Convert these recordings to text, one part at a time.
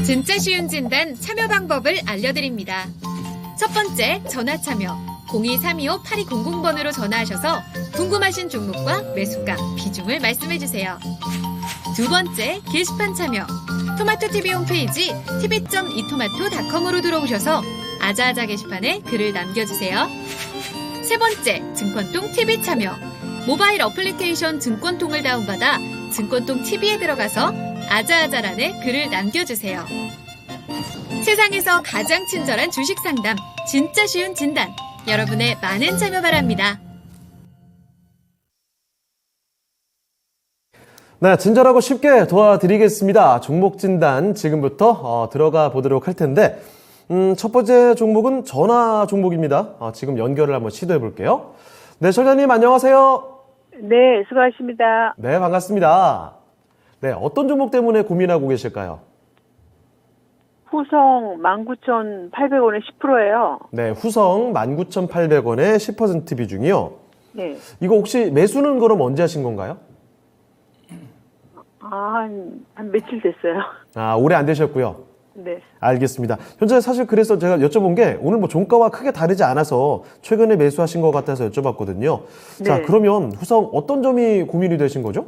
진짜 쉬운 진단 참여 방법을 알려드립니다. 첫 번째, 전화 참여. 02-325-8200번으로 전화하셔서 궁금하신 종목과 매수가, 비중을 말씀해주세요. 두 번째, 게시판 참여. 토마토TV 홈페이지 tv.이토마토.com으로 들어오셔서 아자아자 게시판에 글을 남겨주세요. 세 번째, 증권통 TV 참여. 모바일 어플리케이션 증권통을 다운받아 증권통 TV에 들어가서 아자아자란에 글을 남겨주세요. 세상에서 가장 친절한 주식 상담, 진짜 쉬운 진단. 여러분의 많은 참여 바랍니다. 네, 친절하고 쉽게 도와드리겠습니다. 종목 진단 지금부터 들어가 보도록 할 텐데 첫 번째 종목은 전화 종목입니다. 지금 연결을 한번 시도해 볼게요. 네, 전화님 안녕하세요. 네, 수고하십니다. 네, 반갑습니다. 네, 어떤 종목 때문에 고민하고 계실까요? 후성 19,800원에 10%예요. 네, 후성 19,800원에 10% 비중이요. 네. 이거 혹시 매수는 그럼 언제 하신 건가요? 한 며칠 됐어요. 오래 안 되셨고요. 네. 알겠습니다. 현재 사실 그래서 제가 여쭤본 게 오늘 뭐 종가와 크게 다르지 않아서 최근에 매수하신 것 같아서 여쭤봤거든요. 네. 자, 그러면 후성 어떤 점이 고민이 되신 거죠?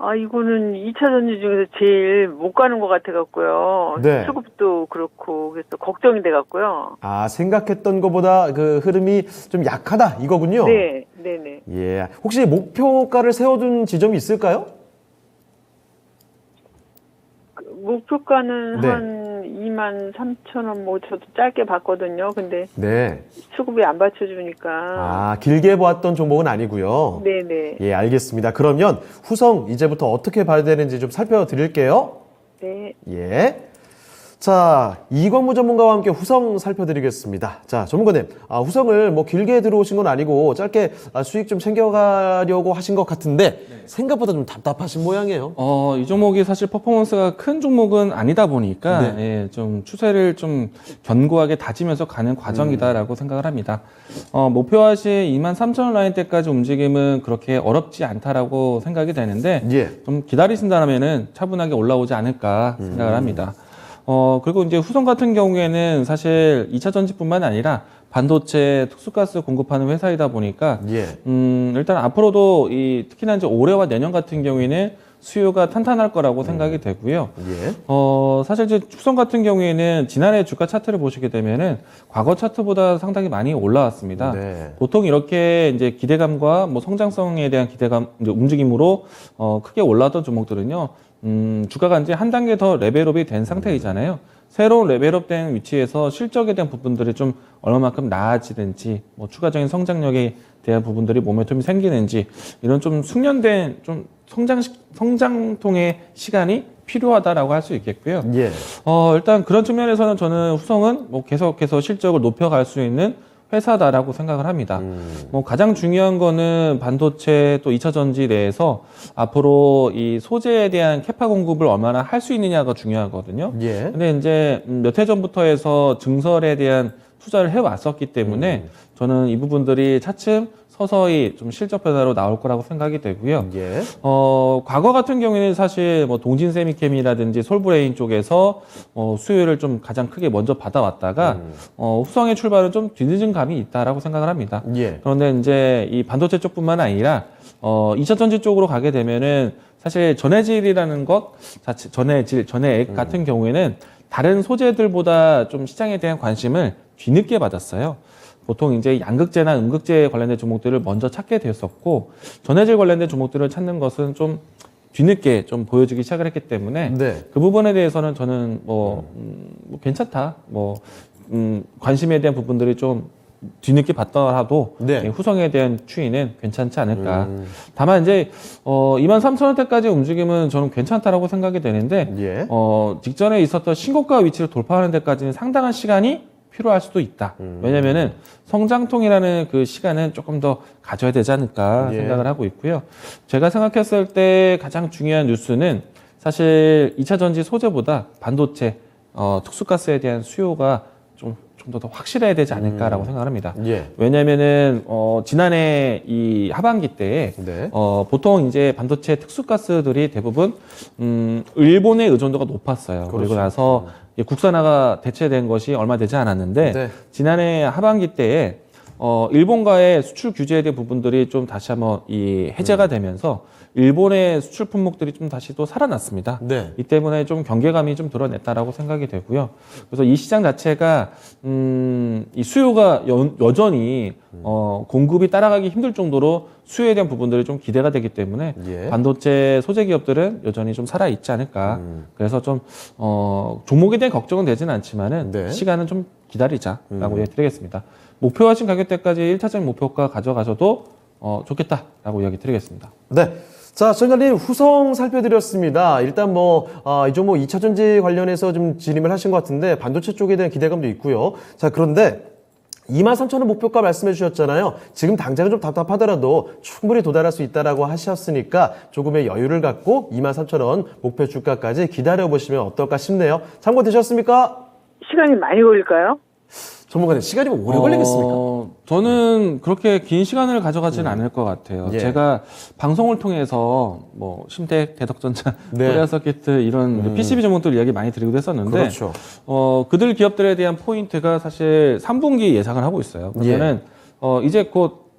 이거는 2차 전지 중에서 제일 못 가는 것 같아갖고요. 네. 수급도 그렇고, 그래서 걱정이 돼갖고요. 생각했던 것보다 그 흐름이 좀 약하다 이거군요. 네, 네네. 예. 혹시 목표가를 세워둔 지점이 있을까요? 목표가는 네. 한 23,000원, 저도 짧게 봤거든요. 근데 네. 수급이 안 받쳐주니까. 길게 보았던 종목은 아니고요. 네네. 예, 알겠습니다. 그러면 후성 이제부터 어떻게 봐야 되는지 좀 살펴드릴게요. 네. 예. 자, 이광무 전문가와 함께 후성 살펴드리겠습니다. 자, 전문가님, 후성을 뭐 길게 들어오신 건 아니고 짧게 수익 좀 챙겨가려고 하신 것 같은데 생각보다 좀 답답하신 모양이에요. 이 종목이 사실 퍼포먼스가 큰 종목은 아니다 보니까 예, 좀 추세를 좀 견고하게 다지면서 가는 과정이다라고 생각을 합니다. 목표하신 23,000원 라인 때까지 움직임은 그렇게 어렵지 않다라고 생각이 되는데 예. 좀 기다리신다면은 차분하게 올라오지 않을까 생각을 합니다. 그리고 이제 후성 같은 경우에는 사실 2차 전지뿐만 아니라 반도체, 특수가스 공급하는 회사이다 보니까 예. 일단 앞으로도 특히나 이제 올해와 내년 같은 경우에는 수요가 탄탄할 거라고 생각이 되고요. 예. 사실 이제 후성 같은 경우에는 지난해 주가 차트를 보시게 되면은 과거 차트보다 상당히 많이 올라왔습니다. 네. 보통 이렇게 이제 기대감과 뭐 성장성에 대한 기대감, 이제 움직임으로 크게 올라왔던 종목들은요. 주가가 이제 한 단계 더 레벨업이 된 상태이잖아요. 새로운 레벨업된 위치에서 실적에 대한 부분들이 좀 얼마만큼 나아지는지, 뭐 추가적인 성장력에 대한 부분들이 모멘텀이 생기는지, 이런 좀 숙련된 좀 성장통의 시간이 필요하다라고 할 수 있겠고요. 예. 일단 그런 측면에서는 저는 후성은 뭐 계속해서 실적을 높여갈 수 있는 회사다라고 생각을 합니다. 뭐 가장 중요한 거는 반도체 또 2차 전지 내에서 앞으로 이 소재에 대한 캐파 공급을 얼마나 할 수 있느냐가 중요하거든요. 예. 근데 이제 몇 해 전부터 해서 증설에 대한 투자를 해왔었기 때문에 저는 이 부분들이 차츰 서서히 좀 실적 변화로 나올 거라고 생각이 되고요. 예. 과거 같은 경우에는 사실 뭐 동진세미캠이라든지 솔브레인 쪽에서 수요를 좀 가장 크게 먼저 받아왔다가 후성의 출발은 좀 뒤늦은 감이 있다라고 생각을 합니다. 예. 그런데 이제 이 반도체 쪽뿐만 아니라 2차 전지 쪽으로 가게 되면은 사실 전해질이라는 것 자체, 전해액 같은 경우에는 다른 소재들보다 좀 시장에 대한 관심을 뒤늦게 받았어요. 보통 이제 양극재나 음극재 관련된 종목들을 먼저 찾게 되었었고, 전해질 관련된 종목들을 찾는 것은 좀 뒤늦게 좀 보여주기 시작을 했기 때문에 네. 그 부분에 대해서는 저는 괜찮다. 관심에 대한 부분들이 좀 뒤늦게 받더라도 네. 후성에 대한 추이는 괜찮지 않을까. 다만 이제 23,000원대까지 움직임은 저는 괜찮다라고 생각이 되는데 예. 직전에 있었던 신고가 위치를 돌파하는 데까지는 상당한 시간이 필요할 수도 있다. 왜냐면은 성장통이라는 그 시간은 조금 더 가져야 되지 않을까 예. 생각을 하고 있고요. 제가 생각했을 때 가장 중요한 뉴스는 사실 2차 전지 소재보다 반도체, 특수가스에 대한 수요가 좀 좀 더 확실해야 되지 않을까라고 생각합니다. 예. 왜냐면은, 지난해 이 하반기 때에, 네. 보통 이제 반도체 특수가스들이 대부분, 일본의 의존도가 높았어요. 그리고 그렇죠. 나서 이 국산화가 대체된 것이 얼마 되지 않았는데, 네. 지난해 하반기 때에, 일본과의 수출 규제에 대한 부분들이 좀 다시 한번 이 해제가 되면서, 일본의 수출 품목들이 좀 다시 또 살아났습니다. 네. 이 때문에 좀 경계감이 좀 드러냈다라고 생각이 되고요. 그래서 이 시장 자체가 이 수요가 여전히 공급이 따라가기 힘들 정도로 수요에 대한 부분들이 좀 기대가 되기 때문에 예. 반도체 소재 기업들은 여전히 좀 살아 있지 않을까. 그래서 좀 종목에 대한 걱정은 되지는 않지만은 네. 시간은 좀 기다리자라고 얘기드리겠습니다. 목표하신 가격대까지 1차적인 목표가 가져가셔도 좋겠다라고 이야기 드리겠습니다. 네. 자, 시청자님 후성 살펴드렸습니다. 일단 이 종목 2차전지 관련해서 좀 진입을 하신 것 같은데 반도체 쪽에 대한 기대감도 있고요. 자, 그런데 23,000원 목표가 말씀해 주셨잖아요. 지금 당장은 좀 답답하더라도 충분히 도달할 수 있다라고 하셨으니까 조금의 여유를 갖고 23,000원 목표 주가까지 기다려보시면 어떨까 싶네요. 참고되셨습니까? 시간이 많이 걸릴까요? 전문가님, 시간이 오래 걸리겠습니까? 저는 그렇게 긴 시간을 가져가지는 않을 것 같아요. 예. 제가 방송을 통해서 뭐 심택, 대덕전자, 네. 코리아서키트 이런 PCB 종목들 이야기 많이 드리기도 했었는데 그렇죠. 그들 기업들에 대한 포인트가 사실 3분기 예상을 하고 있어요. 그러면은 이제 곧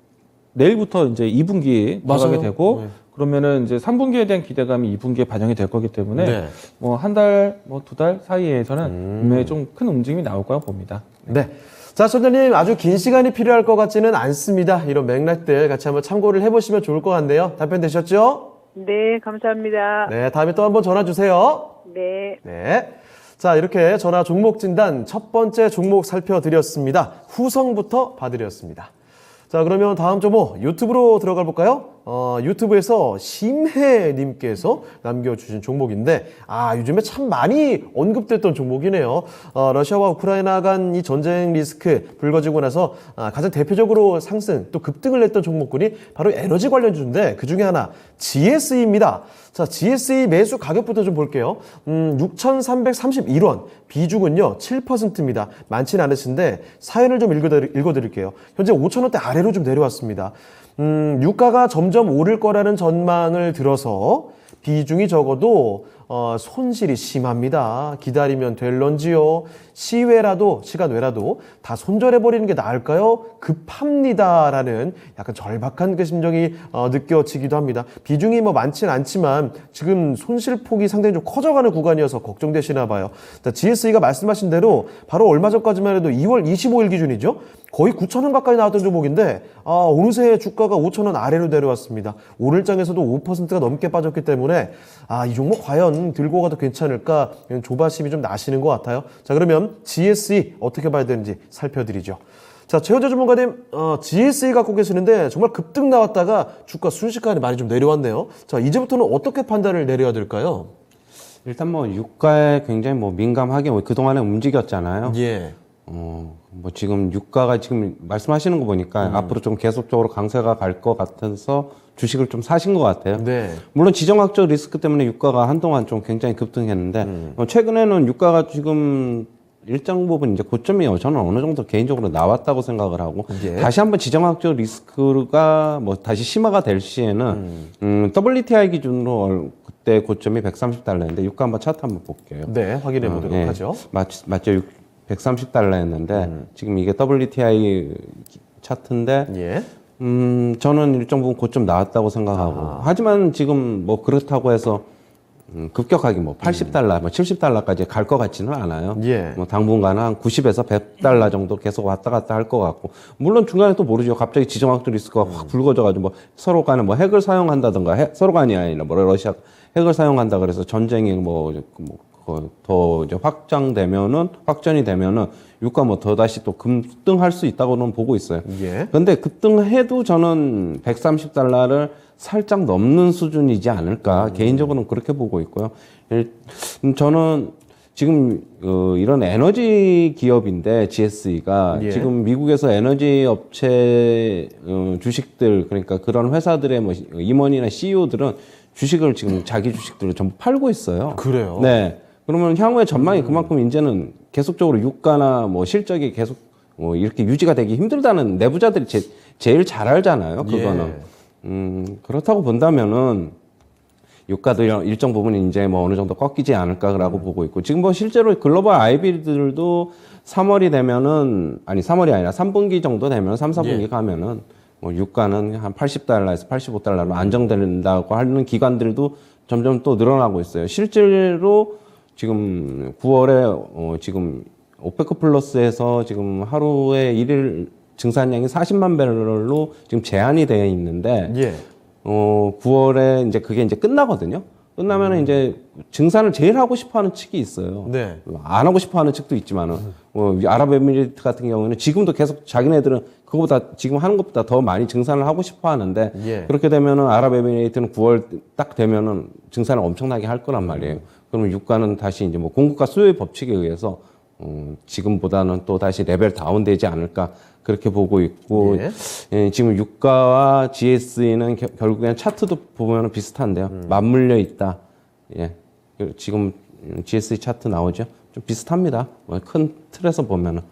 내일부터 이제 2분기 들어가게 맞아요. 되고 네. 그러면은 이제 3분기에 대한 기대감이 2분기에 반영이 될 거기 때문에 네. 뭐 한 달, 뭐 2달 사이에서는 분명히 좀 큰 움직임이 나올 거라고 봅니다. 네. 자, 선생님 아주 긴 시간이 필요할 것 같지는 않습니다. 이런 맥락들 같이 한번 참고를 해보시면 좋을 것 같네요. 답변 되셨죠? 네, 감사합니다. 네, 다음에 또 한번 전화 주세요. 네. 네. 자, 이렇게 전화 종목 진단 첫 번째 종목 살펴드렸습니다. 후성부터 봐드렸습니다. 자, 그러면 다음 종목 유튜브로 들어가 볼까요? 유튜브에서 심혜님께서 남겨주신 종목인데, 요즘에 참 많이 언급됐던 종목이네요. 러시아와 우크라이나 간 이 전쟁 리스크 불거지고 나서 가장 대표적으로 상승 또 급등을 했던 종목군이 바로 에너지 관련주인데 그 중에 하나 GSE입니다. 자, GSE 매수 가격부터 좀 볼게요. 6,331원, 비중은요 7%입니다. 많지는 않으신데 사연을 좀 읽어드릴게요. 현재 5,000원대 아래로 좀 내려왔습니다. 유가가 점점 오를 거라는 전망을 들어서 비중이 적어도 손실이 심합니다. 기다리면 될런지요. 시외라도 시간 외라도 다 손절해버리는 게 나을까요? 급합니다라는 약간 절박한 그 심정이 느껴지기도 합니다. 비중이 뭐 많지는 않지만 지금 손실폭이 상당히 좀 커져가는 구간이어서 걱정되시나 봐요. GSE가 말씀하신 대로 바로 얼마 전까지만 해도 2월 25일 기준이죠. 거의 9,000원 가까이 나왔던 종목인데 어느새 주가가 5,000원 아래로 내려왔습니다. 오늘 장에서도 5%가 넘게 빠졌기 때문에 이 종목 과연 들고 가도 괜찮을까 조바심이 좀 나시는 것 같아요. 자, 그러면 GSE 어떻게 봐야 되는지 살펴드리죠. 자, 최현재 전문가님, GSE 갖고 계시는데 정말 급등 나왔다가 주가 순식간에 많이 좀 내려왔네요. 자, 이제부터는 어떻게 판단을 내려야 될까요? 일단 뭐 유가에 굉장히 뭐 민감하게 그동안에 움직였잖아요. 예. 뭐 지금 유가가 지금 말씀하시는 거 보니까 앞으로 좀 계속적으로 강세가 갈 것 같아서 주식을 좀 사신 것 같아요. 네. 물론 지정학적 리스크 때문에 유가가 한동안 좀 굉장히 급등했는데 최근에는 유가가 지금 일정 부분 이제 고점이 저는 어느 정도 개인적으로 나왔다고 생각을 하고 예. 다시 한번 지정학적 리스크가 뭐 다시 심화가 될 시에는 WTI 기준으로 그때 고점이 130달러인데 유가 한번 차트 한번 볼게요. 네, 확인해 보도록 예. 하죠. 맞죠. 130달러였는데 지금 이게 WTI 차트인데 예. 저는 일정 부분 고점 나왔다고 생각하고 하지만 지금 뭐 그렇다고 해서 급격하게 뭐 80달러, 뭐 70달러까지 갈 것 같지는 않아요. 예. 뭐 당분간은 한 90에서 100달러 정도 계속 왔다 갔다 할 것 같고 물론 중간에 또 모르죠. 갑자기 지정학적 리스크가 확 불거져가지고 뭐 서로 간에 뭐 핵을 사용한다든가 서로 간이 아니라 뭐 러시아 핵을 사용한다 그래서 전쟁이 더 이제 확전이 되면은 유가 뭐 더 다시 또 급등할 수 있다고는 보고 있어요. 예. 근데 급등해도 저는 130달러를 살짝 넘는 수준이지 않을까 개인적으로는 그렇게 보고 있고요. 저는 지금 이런 에너지 기업인데 GSE가 예. 지금 미국에서 에너지 업체 주식들 그러니까 그런 회사들의 뭐 임원이나 CEO들은 주식을 지금 자기 주식들을 전부 팔고 있어요. 그래요? 네. 그러면 향후의 전망이 그만큼 이제는 계속적으로 유가나 뭐 실적이 계속 이렇게 유지가 되기 힘들다는 내부자들이 제일 잘 알잖아요. 그거는. 그렇다고 본다면은 유가도 일정 부분 이제 뭐 어느 정도 꺾이지 않을까라고 보고 있고, 지금 뭐 실제로 글로벌 IB들도 3월이 되면은, 아니 3월이 아니라 3분기 정도 되면 3, 4분기 가면은 뭐 유가는 한 80달러에서 85달러로 안정된다고 하는 기관들도 점점 또 늘어나고 있어요. 실제로 지금 9월에 지금 오페크 플러스에서 지금 하루에 일일 증산량이 40만 배럴로 지금 제한이 되어 있는데, 예. 9월에 이제 그게 이제 끝나거든요. 끝나면은 이제 증산을 제일 하고 싶어 하는 측이 있어요. 네. 안 하고 싶어 하는 측도 있지만은, 아랍에미리트 같은 경우에는 지금도 계속 자기네들은 그거보다 지금 하는 것보다 더 많이 증산을 하고 싶어 하는데, 예. 그렇게 되면은 아랍에미리트는 9월 딱 되면은 증산을 엄청나게 할 거란 말이에요. 그러면 유가는 다시 이제 뭐 공급과 수요의 법칙에 의해서 지금보다는 또 다시 레벨 다운되지 않을까 그렇게 보고 있고, 예, 지금 유가와 GSE는 결국엔 차트도 보면 비슷한데요. 맞물려 있다. 예, 지금 GSE 차트 나오죠. 좀 비슷합니다. 큰 틀에서 보면은.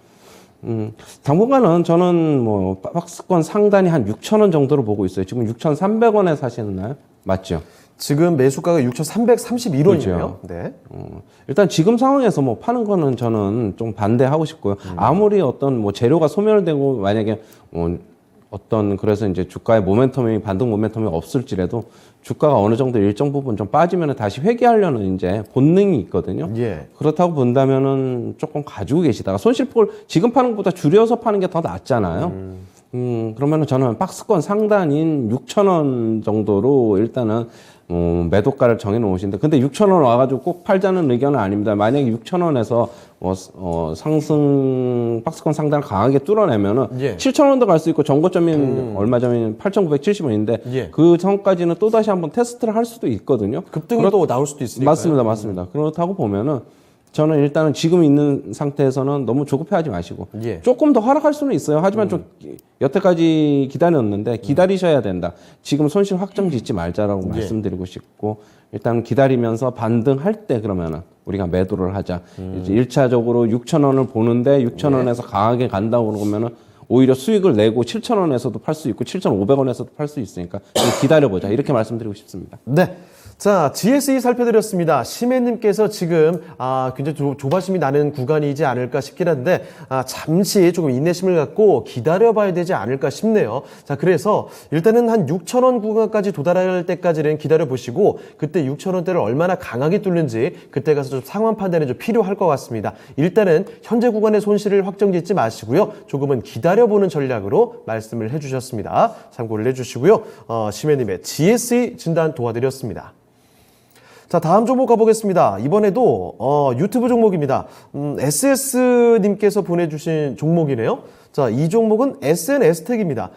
당분간은 저는 뭐 박스권 상단이 한 6,000원 정도로 보고 있어요. 지금 6,300원에 사시나요? 맞죠? 지금 매수가가 6,331원이에요. 그렇죠. 네. 일단 지금 상황에서 뭐 파는 거는 저는 좀 반대하고 싶고요. 아무리 어떤 뭐 재료가 소멸되고 만약에 어떤 그래서 이제 주가의 모멘텀이 반등 모멘텀이 없을지라도 주가가 어느 정도 일정 부분 좀 빠지면 다시 회귀하려는 이제 본능이 있거든요. 예. 그렇다고 본다면은 조금 가지고 계시다가 손실폭을 지금 파는 것보다 줄여서 파는 게 더 낫잖아요. 그러면은 저는 박스권 상단인 6,000원 정도로 일단은 매도가를 정해 놓으신데, 근데 6,000원 와가지고 꼭 팔자는 의견은 아닙니다. 만약에 6,000원에서 상승 박스권 상단을 강하게 뚫어내면은 예. 7,000원도 갈 수 있고, 정고점인 얼마 전에 8,970원인데 예. 그 전까지는 또 다시 한번 테스트를 할 수도 있거든요. 급등이 또 나올 수도 있으니까. 맞습니다. 그렇다고 보면은 저는 일단은 지금 있는 상태에서는 너무 조급해하지 마시고, 예. 조금 더 하락할 수는 있어요. 하지만 좀 여태까지 기다렸는데 기다리셔야 된다. 지금 손실 확정 짓지 말자라고 말씀드리고 싶고, 일단 기다리면서 반등할 때 그러면은 우리가 매도를 하자. 이제 1차적으로 6,000원을 보는데 6,000원에서 강하게 간다고 그러면은 오히려 수익을 내고 7,000원에서도 팔 수 있고 7,500원에서도 팔 수 있으니까 좀 기다려보자. 이렇게 말씀드리고 싶습니다. 네. 자, GSE 살펴드렸습니다. 심혜님께서 지금 굉장히 조바심이 나는 구간이지 않을까 싶긴 한데, 잠시 조금 인내심을 갖고 기다려봐야 되지 않을까 싶네요. 자, 그래서 일단은 한 6,000원 구간까지 도달할 때까지는 기다려보시고, 그때 6,000원대를 얼마나 강하게 뚫는지 그때 가서 좀 상황 판단이 좀 필요할 것 같습니다. 일단은 현재 구간의 손실을 확정짓지 마시고요. 조금은 기다려보는 전략으로 말씀을 해주셨습니다. 참고를 해주시고요. 심혜님의 GSE 진단 도와드렸습니다. 자, 다음 종목 가보겠습니다. 이번에도 유튜브 종목입니다. SS님께서 보내주신 종목이네요. 자, 이 종목은 SNS텍입니다.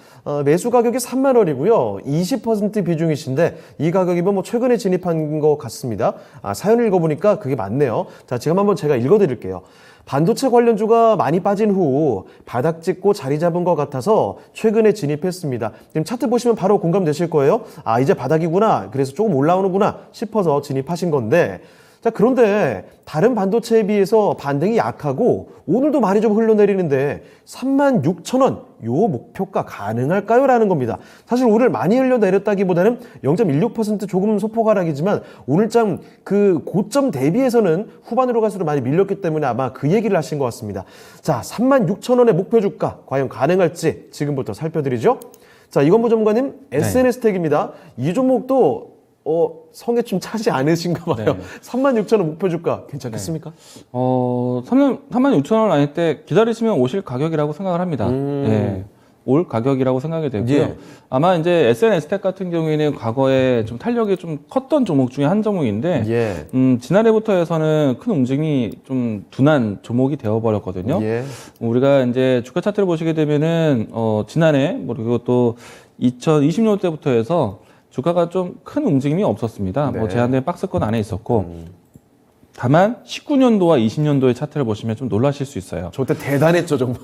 매수 가격이 3만 원이고요. 20% 비중이신데 이 가격이면 뭐 최근에 진입한 것 같습니다. 사연 읽어보니까 그게 맞네요. 자, 지금 한번 제가 읽어드릴게요. 반도체 관련주가 많이 빠진 후 바닥 찍고 자리 잡은 것 같아서 최근에 진입했습니다. 지금 차트 보시면 바로 공감되실 거예요. 이제 바닥이구나. 그래서 조금 올라오는구나 싶어서 진입하신 건데, 자, 그런데 다른 반도체에 비해서 반등이 약하고 오늘도 많이 좀 흘러내리는데 36,000원 요 목표가 가능할까요? 라는 겁니다. 사실 오늘 많이 흘러내렸다기보다는 0.16% 조금 소폭 하락이지만 오늘장 그 고점 대비해서는 후반으로 갈수록 많이 밀렸기 때문에 아마 그 얘기를 하신 것 같습니다. 자, 36,000원의 목표 주가 과연 가능할지 지금부터 살펴드리죠. 자, 이건부 전문가님, SNS텍입니다. 이 종목도 성에 좀 차지 않으신가 봐요. 36,000원 목표 주가 괜찮겠습니까? 36,000원 아닐 때 기다리시면 오실 가격이라고 생각을 합니다. 예. 올 가격이라고 생각이 되고요. 예. 아마 이제 SNS텍 같은 경우에는 과거에 좀 탄력이 좀 컸던 종목 중에 한 종목인데, 예. 지난해부터 해서는 큰 움직임이 좀 둔한 종목이 되어버렸거든요. 예. 우리가 이제 주가 차트를 보시게 되면은, 지난해, 그리고 또 2020년 때부터 해서 주가가 좀 큰 움직임이 없었습니다. 네. 제한된 박스권 안에 있었고, 다만 19년도와 20년도의 차트를 보시면 좀 놀라실 수 있어요. 저때 대단했죠, 정말.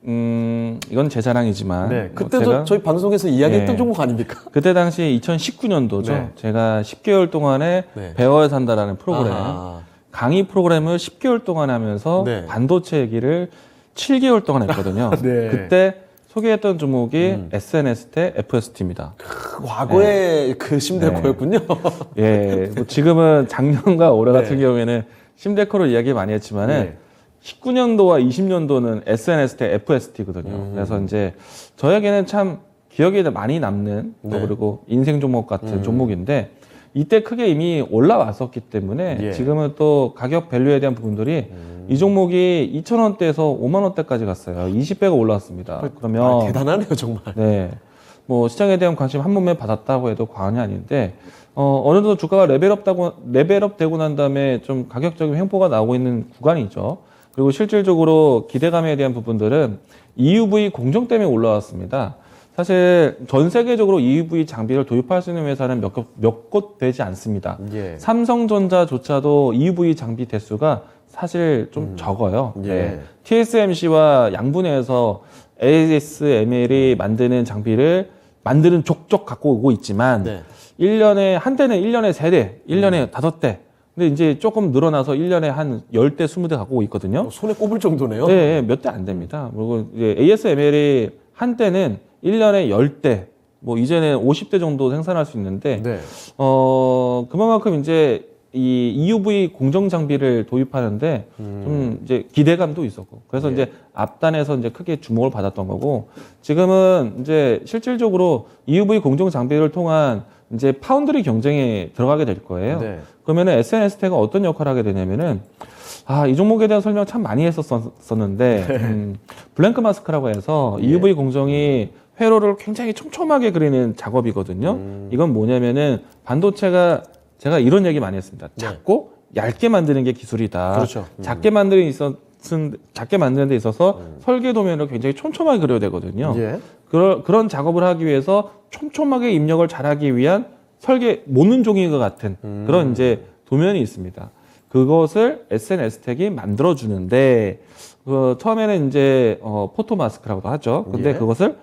네, 이건 제 자랑이지만, 네, 그때도 저희 방송에서 이야기했던 종목 아닙니까? 그때 당시 2019년도죠. 네. 제가 10개월 동안에 네. 배워야 산다라는 프로그램. 강의 프로그램을 10개월 동안 하면서 네. 반도체 얘기를 7개월 동안 했거든요. 네. 그때 소개했던 종목이 SNST, FST입니다. 과거의 그 심대코였군요. 예, 뭐 지금은 작년과 올해 같은 네. 경우에는 심데코를 이야기 많이 했지만은 네. 19년도와 20년도는 SNST, FST거든요. 그래서 이제 저에게는 참 기억에 많이 남는 또 네. 그리고 인생 종목 같은 종목인데 이때 크게 이미 올라왔었기 때문에 예. 지금은 또 가격 밸류에 대한 부분들이 이 종목이 2,000원대에서 5만 원대까지 갔어요. 20배가 올라왔습니다. 그러면 아, 대단하네요, 정말. 네. 뭐 시장에 대한 관심 한 몸에 받았다고 해도 과언이 아닌데 어느 정도 주가가 레벨업 되고 난 다음에 좀 가격적인 횡보가 나오고 있는 구간이죠. 그리고 실질적으로 기대감에 대한 부분들은 EUV 공정 때문에 올라왔습니다. 사실 전 세계적으로 EUV 장비를 도입할 수 있는 회사는 몇 곳 되지 않습니다. 예. 삼성전자조차도 EUV 장비 대수가 사실 좀 적어요. 예. 네. TSMC와 양분해서 ASML이 만드는 장비를 만드는 족족 갖고 오고 있지만 네. 1년에 한 대는 1년에 3대, 1년에 5대. 근데 이제 조금 늘어나서 1년에 한 10대, 20대 갖고 오고 있거든요. 손에 꼽을 정도네요. 네, 몇 대 안 됩니다. 그리고 이제 ASML이 한 대는 1년에 10대, 뭐 이제는 50대 정도 생산할 수 있는데 네. 그만큼 이제 이 EUV 공정 장비를 도입하는데 좀 이제 기대감도 있었고 그래서 예. 이제 앞단에서 이제 크게 주목을 받았던 거고 지금은 이제 실질적으로 EUV 공정 장비를 통한 이제 파운드리 경쟁에 들어가게 될 거예요. 네. 그러면은 SNST가 어떤 역할을 하게 되냐면은 이 종목에 대한 설명 참 많이 했었었는데 블랭크 마스크라고 해서 EUV 공정이 회로를 굉장히 촘촘하게 그리는 작업이거든요. 이건 뭐냐면은 반도체가 제가 이런 얘기 많이 했습니다. 작고 얇게 만드는 게 기술이다. 그렇죠. 작게 만드는 데 있어서 설계 도면을 굉장히 촘촘하게 그려야 되거든요. 예. 그런 작업을 하기 위해서 촘촘하게 입력을 잘하기 위한 설계 모는 종이와 같은 그런 이제 도면이 있습니다. 그것을 SNS텍이 만들어주는데 처음에는 이제 포토 마스크라고도 하죠. 근데 예. 그것을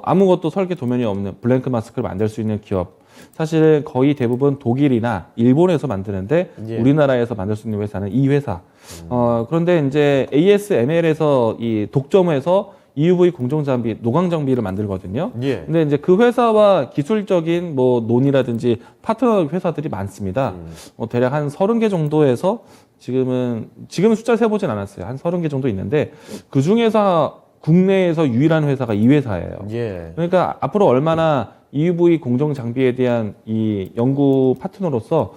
아무것도 설계 도면이 없는 블랭크 마스크를 만들 수 있는 기업 사실 거의 대부분 독일이나 일본에서 만드는데 예. 우리나라에서 만들 수 있는 회사는 이 회사. 그런데 이제 ASML에서 이 독점해서 EUV 공정 장비, 노광 장비를 만들거든요. 예. 근데 이제 그 회사와 기술적인 뭐 논의라든지 파트너 회사들이 많습니다. 대략 한 30개 정도에서 지금은 숫자 세보진 않았어요. 한 30개 정도 있는데 그 중에서 국내에서 유일한 회사가 이 회사예요. 예. 그러니까 앞으로 얼마나 EUV 공정 장비에 대한 이 연구 파트너로서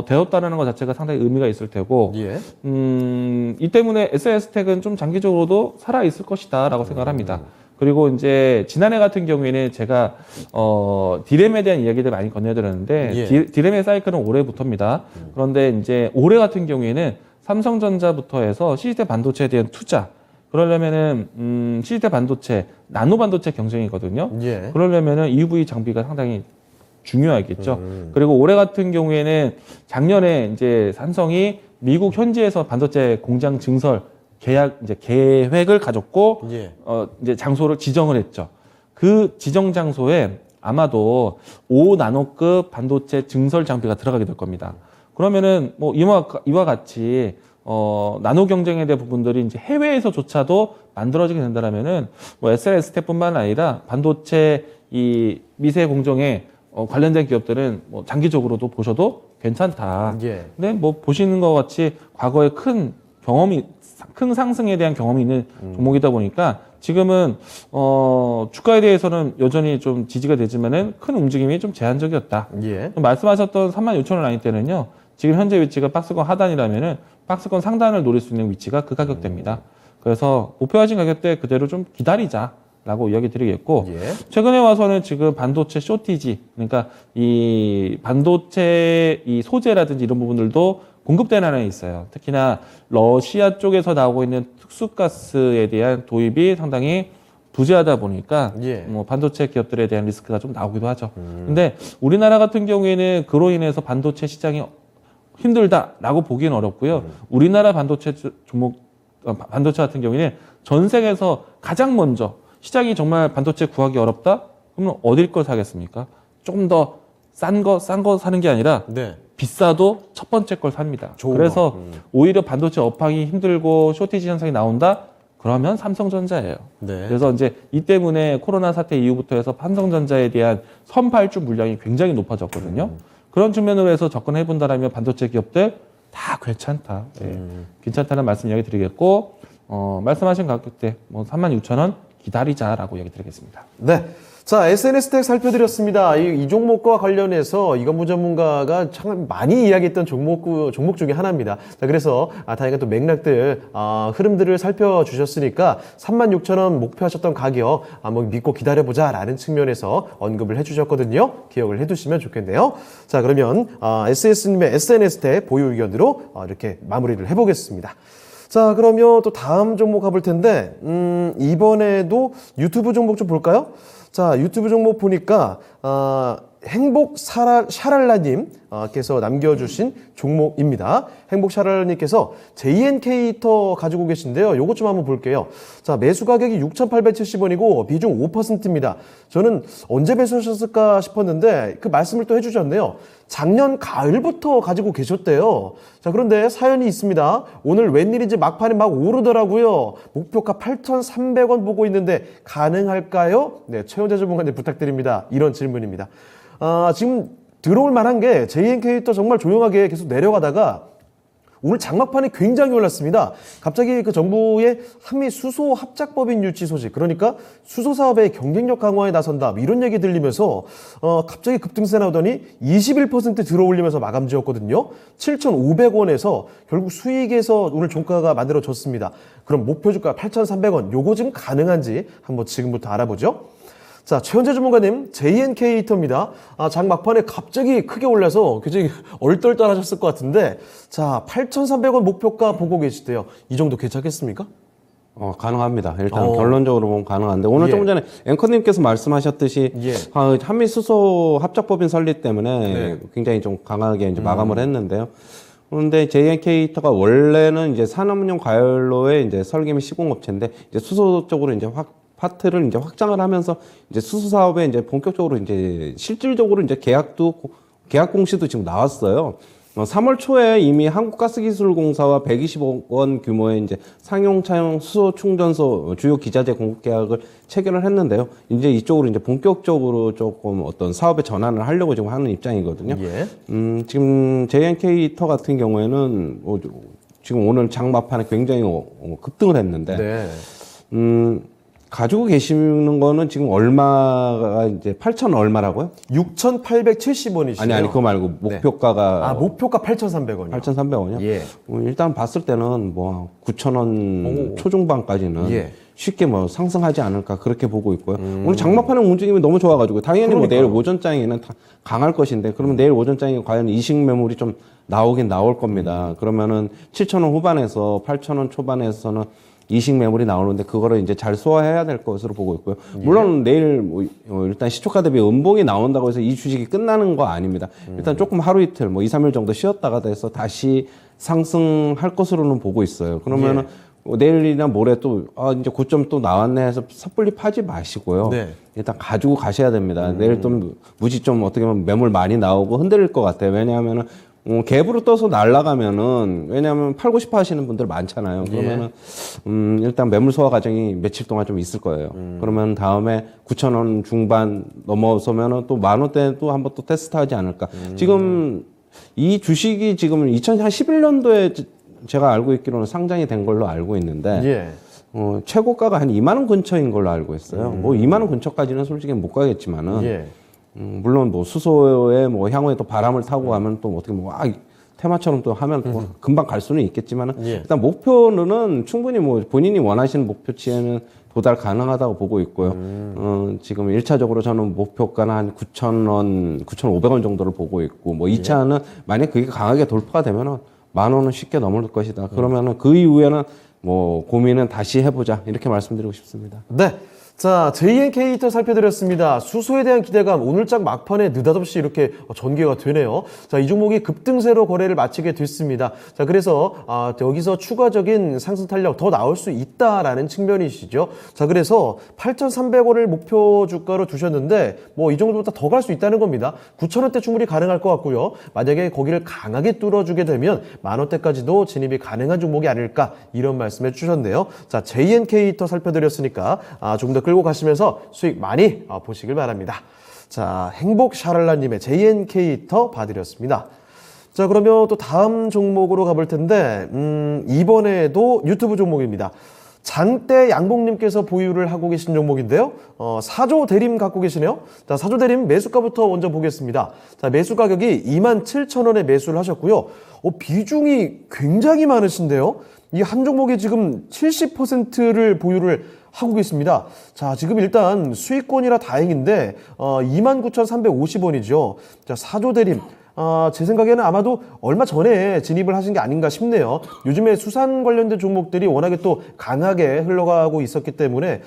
되었다는 것 자체가 상당히 의미가 있을 테고 예. 이 때문에 SNS텍은 좀 장기적으로도 살아 있을 것이다라고 생각을 합니다. 그리고 이제 지난해 같은 경우에는 제가 디램에 대한 이야기들 많이 건네드렸는데 예. 디램의 사이클은 올해부터입니다. 그런데 이제 올해 같은 경우에는 삼성전자부터 해서 시스템 반도체에 대한 투자 그러려면은 시스템 반도체, 나노 반도체 경쟁이거든요. 예. 그러려면은 EUV 장비가 상당히 중요하겠죠. 그리고 올해 같은 경우에는 작년에 이제 삼성이 미국 현지에서 반도체 공장 증설 계획을 가졌고 예. 이제 장소를 지정을 했죠. 그 지정 장소에 아마도 5나노급 반도체 증설 장비가 들어가게 될 겁니다. 그러면은 뭐 이와 같이 나노 경쟁에 대한 부분들이 이제 해외에서조차도 만들어지게 된다면은 뭐 SNS텍뿐만 아니라 반도체 이 미세 공정에 관련된 기업들은 뭐 장기적으로도 보셔도 괜찮다. 예. 근데 뭐 보시는 것 같이 과거에 큰 상승에 대한 경험이 있는 종목이다 보니까 지금은 주가에 대해서는 여전히 좀 지지가 되지만은 큰 움직임이 좀 제한적이었다. 예. 말씀하셨던 36,000원 라인 때는요. 지금 현재 위치가 박스권 하단이라면은 박스권 상단을 노릴 수 있는 위치가 그 가격대입니다. 그래서 목표하신 가격대 그대로 좀 기다리자라고 이야기 드리겠고 예. 최근에 와서는 지금 반도체 쇼티지 그러니까 이 반도체 이 소재라든지 이런 부분들도 공급 대란에 있어요. 특히나 러시아 쪽에서 나오고 있는 특수가스에 대한 도입이 상당히 부재하다 보니까 예. 뭐 반도체 기업들에 대한 리스크가 좀 나오기도 하죠. 근데 우리나라 같은 경우에는 그로 인해서 반도체 시장이 힘들다라고 보기는 어렵고요. 우리나라 반도체 같은 경우에는 전 세계에서 가장 먼저 시장이 정말 반도체 구하기 어렵다? 그러면 어딜 걸 사겠습니까? 조금 더 싼 거 사는 게 아니라 네. 비싸도 첫 번째 걸 삽니다. 좋은 그래서 거. 오히려 반도체 업황이 힘들고 쇼티지 현상이 나온다? 그러면 삼성전자예요. 네. 그래서 이제 이 때문에 코로나 사태 이후부터 해서 삼성전자에 대한 선발주 물량이 굉장히 높아졌거든요. 그런 측면으로 해서 접근해 본다라면 반도체 기업들 다 괜찮다. 예. 괜찮다는 말씀 이야기 드리겠고, 말씀하신 가격대 뭐 36,000원 기다리자라고 이야기 드리겠습니다. 네. 자, SNS 텍 살펴드렸습니다. 이 종목과 관련해서 이건무 전문가가 참 많이 이야기했던 종목 중에 하나입니다. 자, 그래서 다양한 또 맥락들, 흐름들을 살펴주셨으니까 36,000원 목표하셨던 가격 뭐 믿고 기다려보자라는 측면에서 언급을 해주셨거든요. 기억을 해두시면 좋겠네요. 자, 그러면 SS님의 SNS 텍 보유 의견으로 이렇게 마무리를 해보겠습니다. 자, 그러면 또 다음 종목 가볼 텐데, 이번에도 유튜브 종목 좀 볼까요? 자, 유튜브 종목 보니까, 행복 샤랄라님, 께서 남겨주신 종목입니다. 행복 샤랄라님께서 JNK터 가지고 계신데요. 요것 좀 한번 볼게요. 자, 매수 가격이 6,870원이고, 비중 5%입니다. 저는 언제 매수하셨을까 싶었는데, 그 말씀을 또 해주셨네요. 작년 가을부터 가지고 계셨대요. 자, 그런데 사연이 있습니다. 오늘 웬일인지 막판에 막 오르더라고요. 목표가 8,300원 보고 있는데 가능할까요? 네, 최원재 전문가님 부탁드립니다. 이런 질문입니다. 지금 들어올 만한 게 JNK터 정말 조용하게 계속 내려가다가 오늘 장막판에 굉장히 올랐습니다. 갑자기 그 정부의 한미 수소 합작법인 유치 소식, 그러니까 수소 사업의 경쟁력 강화에 나선다, 이런 얘기 들리면서 갑자기 급등세 나오더니 21% 들어올리면서 마감 지었거든요. 7,500원에서 결국 수익에서 오늘 종가가 만들어졌습니다. 그럼 목표 주가 8,300원, 요거 지금 가능한지 한번 지금부터 알아보죠. 자, 최원재 전문가님, JNK터입니다. 장 막판에 갑자기 크게 올라서 굉장히 얼떨떨하셨을 것 같은데, 자, 8,300원 목표가 보고 계시대요. 이 정도 괜찮겠습니까? 가능합니다. 일단 결론적으로 보면 가능한데, 오늘 예. 조금 전에 앵커님께서 말씀하셨듯이 예. 한미 수소 합작법인 설립 때문에 네. 굉장히 좀 강하게 이제 마감을 했는데요. 그런데 JNK터가 원래는 이제 산업용 가열로의 이제 설계 시공업체인데, 이제 수소 쪽으로 이제 파트를 이제 확장을 하면서 이제 수소 사업에 이제 본격적으로 이제 실질적으로 이제 계약 공시도 지금 나왔어요. 3월 초에 이미 한국가스기술공사와 120억 원 규모의 이제 상용 차용 수소 충전소 주요 기자재 공급 계약을 체결을 했는데요. 이제 이쪽으로 이제 본격적으로 조금 어떤 사업의 전환을 하려고 지금 하는 입장이거든요. 예. 지금 JNK터 같은 경우에는 지금 오늘 장마판에 굉장히 급등을 했는데, 네. 가지고 계시는 거는 지금 얼마가 이제 8,000 얼마라고요? 6,870원이시죠? 아니 그거 말고 목표가가 목표가 8,300원이요. 8,300원이요? 예. 일단 봤을 때는 뭐 9,000원 초중반까지는 예. 쉽게 뭐 상승하지 않을까 그렇게 보고 있고요. 오늘 장마판의 움직임이 너무 좋아가지고 당연히 뭐 내일 오전장에는 다 강할 것인데, 그러면 내일 오전장에 과연 이식 매물이 좀 나오긴 나올 겁니다. 그러면은 7,000원 후반에서 8,000원 초반에서는 이식 매물이 나오는데 그거를 이제 잘 소화해야 될 것으로 보고 있고요. 물론 내일 일단 시초가 대비 음봉이 나온다고 해서 이 주식이 끝나는 거 아닙니다. 일단 조금 하루 이틀 2, 3일 정도 쉬었다가 돼서 다시 상승할 것으로는 보고 있어요. 그러면은 내일이나 모레 또 이제 고점 또 나왔네 해서 섣불리 파지 마시고요. 네. 일단 가지고 가셔야 됩니다. 내일 좀 무지 좀 어떻게 보면 매물 많이 나오고 흔들릴 것 같아요. 왜냐하면은 갭으로 떠서 날아가면은, 왜냐하면 팔고 싶어 하시는 분들 많잖아요. 그러면은 일단 매물 소화 과정이 며칠 동안 좀 있을 거예요. 그러면 다음에 9,000원 중반 넘어서면은 또 10,000원대 또 한번 또 테스트하지 않을까. 지금 이 주식이 지금 2011년도에 제가 알고 있기로는 상장이 된 걸로 알고 있는데, 예. 최고가가 한 2만 원 근처인 걸로 알고 있어요. 뭐 2만 원 근처까지는 솔직히 못 가겠지만은, 예. 물론 뭐 수소에 뭐 향후에 또 바람을 타고 가면 또 어떻게 뭐 테마처럼 또 하면 또 금방 갈 수는 있겠지만은, 예. 일단 목표는 충분히 뭐 본인이 원하시는 목표치에는 도달 가능하다고 보고 있고요. 지금 1차적으로 저는 목표가는 한 9,000원, 9,500원 정도를 보고 있고, 뭐 2차는 만약 그게 강하게 돌파가 되면은 10,000원은 쉽게 넘을 것이다. 그러면은 그 이후에는 뭐 고민은 다시 해보자, 이렇게 말씀드리고 싶습니다. 네. 자, JNK부터 살펴드렸습니다. 수소에 대한 기대감 오늘장 막판에 느닷없이 이렇게 전개가 되네요. 자, 이 종목이 급등세로 거래를 마치게 됐습니다. 자, 그래서 여기서 추가적인 상승 탄력 더 나올 수 있다라는 측면이시죠. 자, 그래서 8,300원을 목표 주가로 두셨는데 뭐 이 정도보다 더 갈 수 있다는 겁니다. 9,000원대 충분히 가능할 것 같고요. 만약에 거기를 강하게 뚫어주게 되면 10,000원대까지도 진입이 가능한 종목이 아닐까 이런 말씀해 주셨네요. 자, JNK부터 살펴드렸으니까 좀 더 끌고 가시면서 수익 많이 보시길 바랍니다. 자, 행복 샤랄라님의 JNK터 봐드렸습니다. 자, 그러면 또 다음 종목으로 가볼 텐데 이번에도 유튜브 종목입니다. 장대 양봉님께서 보유를 하고 계신 종목인데요. 사조 대림 갖고 계시네요. 자, 사조 대림 매수가부터 먼저 보겠습니다. 자, 매수 가격이 27,000원에 매수를 하셨고요. 비중이 굉장히 많으신데요. 이 한 종목에 지금 70%를 보유를 하고 계십니다. 자, 지금 일단 수익권이라 다행인데 29,350원이죠. 자, 사조 대림. 제 생각에는 아마도 얼마 전에 진입을 하신 게 아닌가 싶네요. 요즘에 수산 관련된 종목들이 워낙에 또 강하게 흘러가고 있었기 때문에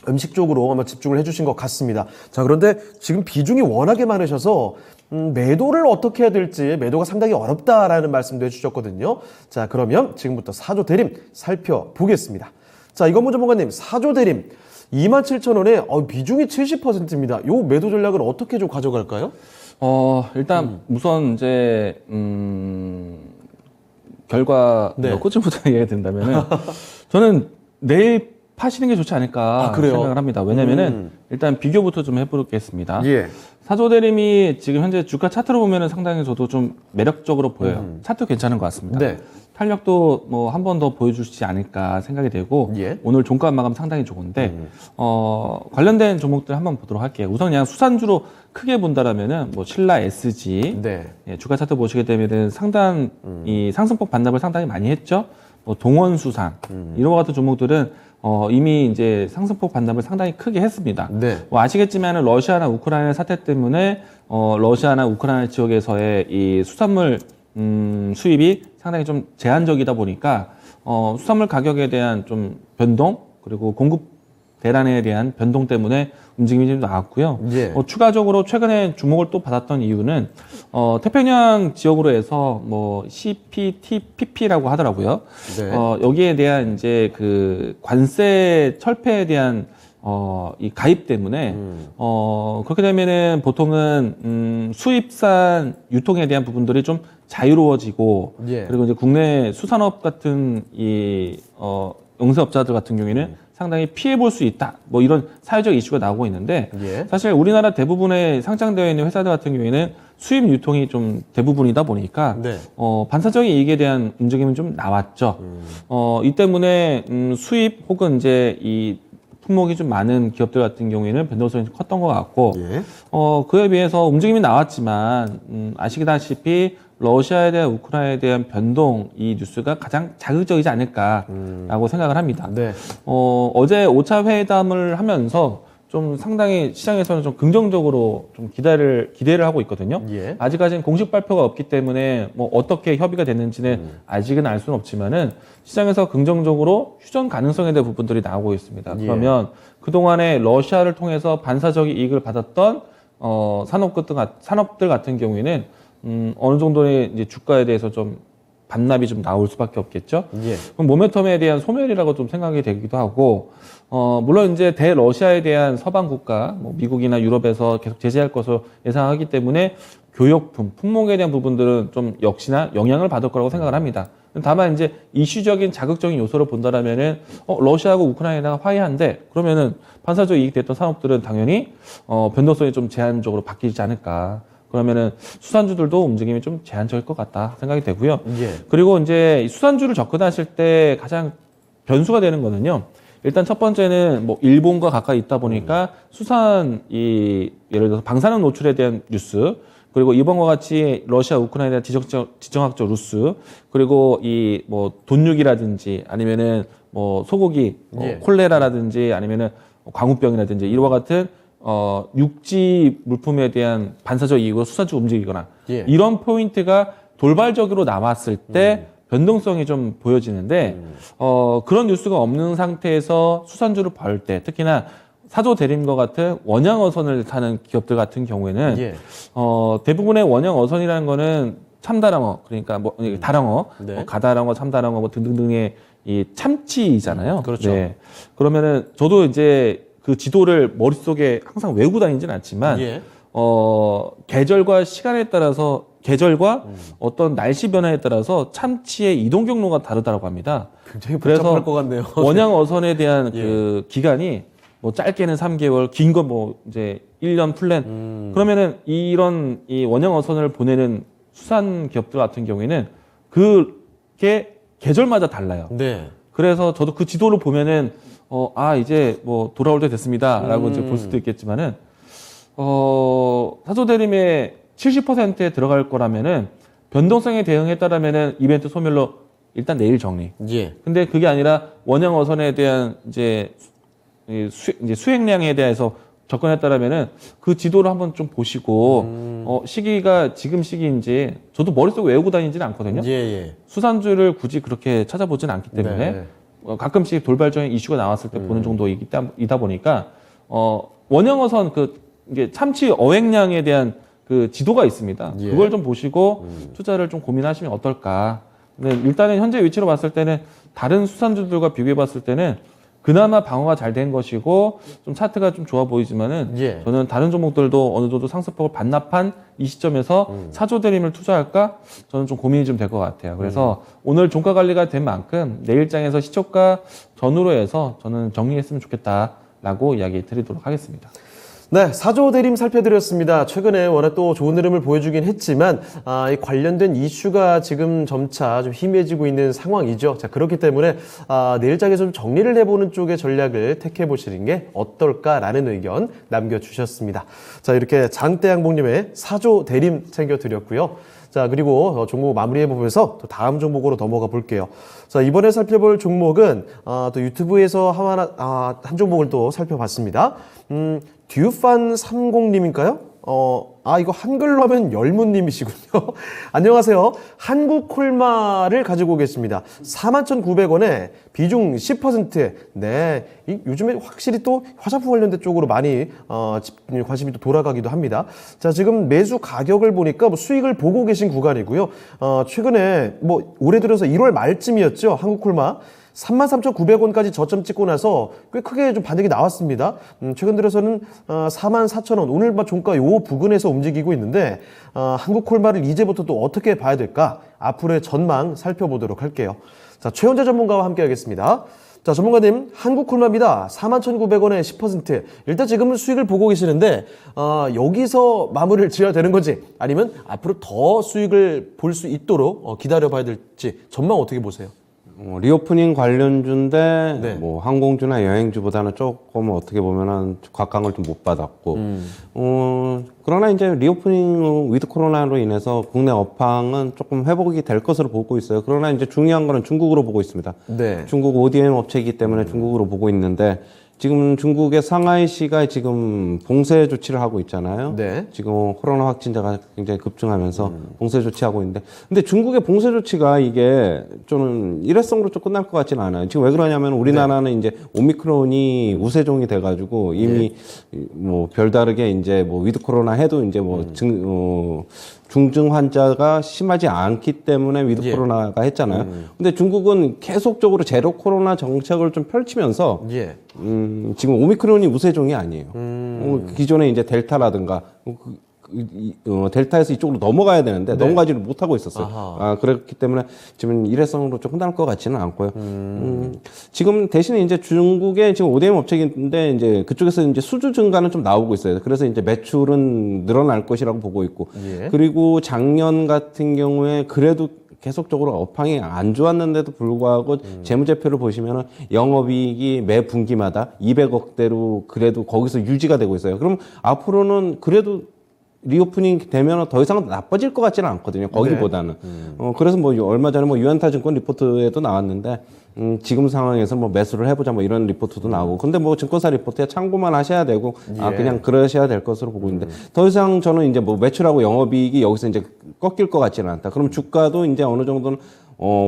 음식 쪽으로 아마 집중을 해주신 것 같습니다. 자, 그런데 지금 비중이 워낙에 많으셔서 매도를 어떻게 해야 될지 매도가 상당히 어렵다라는 말씀도 해주셨거든요. 자, 그러면 지금부터 사조 대림 살펴보겠습니다. 자, 이건무 전문가님, 사조 대림 27,000원에 비중이 70%입니다. 요 매도 전략을 어떻게 좀 가져갈까요? 일단 우선 이제 결과 네. 꼬집부터 얘기가 된다면은 저는 내일 파시는 게 좋지 않을까 그래요? 생각을 합니다. 왜냐면은 일단 비교부터 좀 해보겠습니다. 예. 사조대림이 지금 현재 주가 차트로 보면은 상당히 저도 좀 매력적으로 보여요. 차트 괜찮은 것 같습니다. 네. 탄력도 뭐 한 번 더 보여주시지 않을까 생각이 되고 예. 오늘 종가 마감 상당히 좋은데 관련된 종목들 한번 보도록 할게요. 우선 그냥 수산주로 크게 본다라면은 뭐 신라 SG 네. 예, 주가 차트 보시게 되면은 상당 이 상승폭 반납을 상당히 많이 했죠. 뭐 동원수산 이런 것 같은 종목들은 이미 이제 상승폭 반납을 상당히 크게 했습니다. 네. 뭐 아시겠지만은 러시아나 우크라이나 사태 때문에 러시아나 우크라이나 지역에서의 이 수산물 수입이 상당히 좀 제한적이다 보니까 수산물 가격에 대한 좀 변동 그리고 공급 대란에 대한 변동 때문에 움직임이 좀 나왔고요. 예. 추가적으로 최근에 주목을 또 받았던 이유는 태평양 지역으로 해서 뭐 CPTPP라고 하더라고요. 네. 여기에 대한 이제 그 관세 철폐에 대한 이 가입 때문에 그렇게 되면은 보통은 수입산 유통에 대한 부분들이 좀 자유로워지고 예. 그리고 이제 국내 수산업 같은 이 영세업자들 같은 경우에는 상당히 피해 볼 수 있다. 뭐 이런 사회적 이슈가 나오고 있는데 예. 사실 우리나라 대부분의 상장되어 있는 회사들 같은 경우에는 수입 유통이 좀 대부분이다 보니까 네. 반사적인 이익에 대한 움직임이 좀 나왔죠. 이 때문에 수입 혹은 이제 이 품목이 좀 많은 기업들 같은 경우에는 변동성이 좀 컸던 것 같고 예. 그에 비해서 움직임이 나왔지만 아시다시피 러시아에 대한 우크라이나에 대한 변동 이 뉴스가 가장 자극적이지 않을까라고 생각을 합니다. 네. 어제 5차 회담을 하면서 좀 상당히 시장에서는 좀 긍정적으로 좀 기대를 하고 있거든요. 예. 아직까지는 공식 발표가 없기 때문에 뭐 어떻게 협의가 됐는지는 아직은 알 수는 없지만은 시장에서 긍정적으로 휴전 가능성에 대한 부분들이 나오고 있습니다. 예. 그러면 그동안에 러시아를 통해서 반사적인 이익을 받았던 산업들 같은 경우에는 어느 정도의 이제 주가에 대해서 좀 반납이 좀 나올 수밖에 없겠죠. 예. 그럼 모멘텀에 대한 소멸이라고 좀 생각이 되기도 하고, 물론 이제 대러시아에 대한 서방 국가, 뭐 미국이나 유럽에서 계속 제재할 것으로 예상하기 때문에 교역품, 품목에 대한 부분들은 좀 역시나 영향을 받을 거라고 생각을 합니다. 다만 이제 이슈적인 자극적인 요소를 본다라면은 러시아하고 우크라이나가 화해한데 그러면은 반사적 이익 됐던 산업들은 당연히 변동성이 좀 제한적으로 바뀌지 않을까. 그러면은 수산주들도 움직임이 좀 제한적일 것 같다 생각이 되고요. 예. 그리고 이제 수산주를 접근하실 때 가장 변수가 되는 거는요. 일단 첫 번째는 뭐 일본과 가까이 있다 보니까 예를 들어서 방사능 노출에 대한 뉴스, 그리고 이번과 같이 러시아 우크라이나 지정학적 뉴스, 그리고 이 뭐 돈육이라든지 아니면은 뭐 소고기, 예. 콜레라라든지 아니면은 광우병이라든지 이와 같은 육지 물품에 대한 반사적 이익으로 수산주가 움직이거나 예. 이런 포인트가 돌발적으로 나왔을 때 변동성이 좀 보여지는데 그런 뉴스가 없는 상태에서 수산주를 벌 때 특히나 사조 대림과 같은 원양 어선을 타는 기업들 같은 경우에는 예. 대부분의 원양 어선이라는 거는 참다랑어 그러니까 뭐 다랑어, 네. 뭐 가다랑어, 참다랑어 뭐 등등등의 이 참치이잖아요. 그렇죠. 네. 그러면은 저도 이제 그 지도를 머릿속에 항상 외우고 다니지는 않지만 예. 계절과 시간에 따라서 계절과 어떤 날씨 변화에 따라서 참치의 이동 경로가 다르다고 합니다. 굉장히 그래서 복잡할 것 같네요. 원양 어선에 대한 예. 그 기간이 뭐 짧게는 3개월, 긴 건 뭐 이제 1년 플랜. 그러면은 이런 이 원양 어선을 보내는 수산 기업들 같은 경우에는 그게 계절마다 달라요. 네. 그래서 저도 그 지도를 보면은 이제 뭐 돌아올 때 됐습니다라고 이제 볼 수도 있겠지만은 사조 대림의 70%에 들어갈 거라면은 변동성에 대응했다라면은 이벤트 소멸로 일단 내일 정리. 예. 근데 그게 아니라 원양 어선에 대한 이제 수행량에 대해서 접근했다라면은 그 지도를 한번 좀 보시고 시기가 지금 시기인지 저도 머릿속에 외우고 다니지는 않거든요. 예, 예. 수산주를 굳이 그렇게 찾아보진 않기 때문에 네. 가끔씩 돌발적인 이슈가 나왔을 때 보는 정도이다 보니까 원양 어선 이게 참치 어획량에 대한 그 지도가 있습니다. 예. 그걸 좀 보시고 투자를 좀 고민하시면 어떨까. 근데 일단은 현재 위치로 봤을 때는 다른 수산주들과 비교해 봤을 때는 그나마 방어가 잘 된 것이고 좀 차트가 좀 좋아 보이지만은 예. 저는 다른 종목들도 어느 정도 상승폭을 반납한 이 시점에서 사조 대림을 투자할까 저는 좀 고민이 좀 될 것 같아요. 그래서 오늘 종가 관리가 된 만큼 내일장에서 시초가 전후로 해서 저는 정리했으면 좋겠다라고 이야기 드리도록 하겠습니다. 네, 사조 대림 살펴드렸습니다. 최근에 워낙 또 좋은 흐름을 보여주긴 했지만 이 관련된 이슈가 지금 점차 좀 희미해지고 있는 상황이죠. 자, 그렇기 때문에 내일장에서 좀 정리를 해보는 쪽의 전략을 택해보시는 게 어떨까라는 의견 남겨주셨습니다. 자, 이렇게 장대양봉님의 사조 대림 챙겨드렸고요. 자, 그리고 종목 마무리해보면서 또 다음 종목으로 넘어가 볼게요. 자, 이번에 살펴볼 종목은 또 유튜브에서 한 종목을 또 살펴봤습니다. 듀판 30님인가요? 이거 한글로 하면 열무님이시군요. 안녕하세요. 한국콜마를 가지고 계십니다. 41,900원에 비중 10%. 네. 요즘에 확실히 또 화장품 관련된 쪽으로 많이, 관심이 또 돌아가기도 합니다. 자, 지금 매수 가격을 보니까 뭐 수익을 보고 계신 구간이고요. 최근에 뭐 올해 들어서 1월 말쯤이었죠. 한국콜마. 33,900원까지 저점 찍고 나서 꽤 크게 좀 반등이 나왔습니다. 최근 들어서는 44,000원, 오늘 종가 요 부근에서 움직이고 있는데 한국콜마를 이제부터 또 어떻게 봐야 될까? 앞으로의 전망 살펴보도록 할게요. 자, 최현재 전문가와 함께 하겠습니다. 자, 전문가님, 한국콜마입니다. 41,900원에 10%. 일단 지금은 수익을 보고 계시는데 여기서 마무리를 지어야 되는 건지 아니면 앞으로 더 수익을 볼 수 있도록 기다려봐야 될지 전망 어떻게 보세요? 리오프닝 관련주인데 네. 뭐 항공주나 여행주보다는 조금 어떻게 보면은 곽강을 좀 못 받았고 그러나 이제 리오프닝 위드 코로나로 인해서 국내 업황은 조금 회복이 될 것으로 보고 있어요. 그러나 이제 중요한 거는 중국으로 보고 있습니다. 네. 중국 ODM 업체이기 때문에 중국으로 보고 있는데 지금 중국의 상하이시가 지금 봉쇄 조치를 하고 있잖아요. 네. 지금 코로나 확진자가 굉장히 급증하면서 봉쇄 조치하고 있는데, 근데 중국의 봉쇄 조치가 이게 좀 일회성으로 좀 끝날 것 같지는 않아요. 지금 왜 그러냐면 우리나라는 이제 오미크론이 우세종이 돼가지고 이미 뭐 별다르게 이제 뭐 위드 코로나 해도 이제 뭐 중증 환자가 심하지 않기 때문에 위드 예. 코로나가 했잖아요. 근데 중국은 계속적으로 제로 코로나 정책을 좀 펼치면서 예. 지금 오미크론이 우세종이 아니에요. 기존에 이제 델타라든가 델타에서 이쪽으로 넘어가야 되는데 넘어가지를 못하고 있었어요. 그렇기 때문에 지금 일회성으로 좀 끝날 것 같지는 않고요. 지금 대신에 이제 중국의 지금 ODM 업체인데 이제 그쪽에서 이제 수주 증가는 좀 나오고 있어요. 그래서 이제 매출은 늘어날 것이라고 보고 있고, 예. 그리고 작년 같은 경우에 그래도 계속적으로 업황이 안 좋았는데도 불구하고 재무제표를 보시면은 영업이익이 매 분기마다 200억대로 그래도 거기서 유지가 되고 있어요. 그럼 앞으로는 그래도 리오프닝 되면 더 이상 나빠질 것 같지는 않거든요. 거기보다는. 그래서 뭐 얼마 전에 뭐 유안타 증권 리포트에도 나왔는데 지금 상황에서 뭐 매수를 해보자 뭐 이런 리포트도 나오고. 근데 뭐 증권사 리포트에 참고만 하셔야 되고 그냥 그러셔야 될 것으로 보고 있는데 더 이상 저는 이제 뭐 매출하고 영업이익이 여기서 이제 꺾일 것 같지는 않다. 그럼 주가도 이제 어느 정도는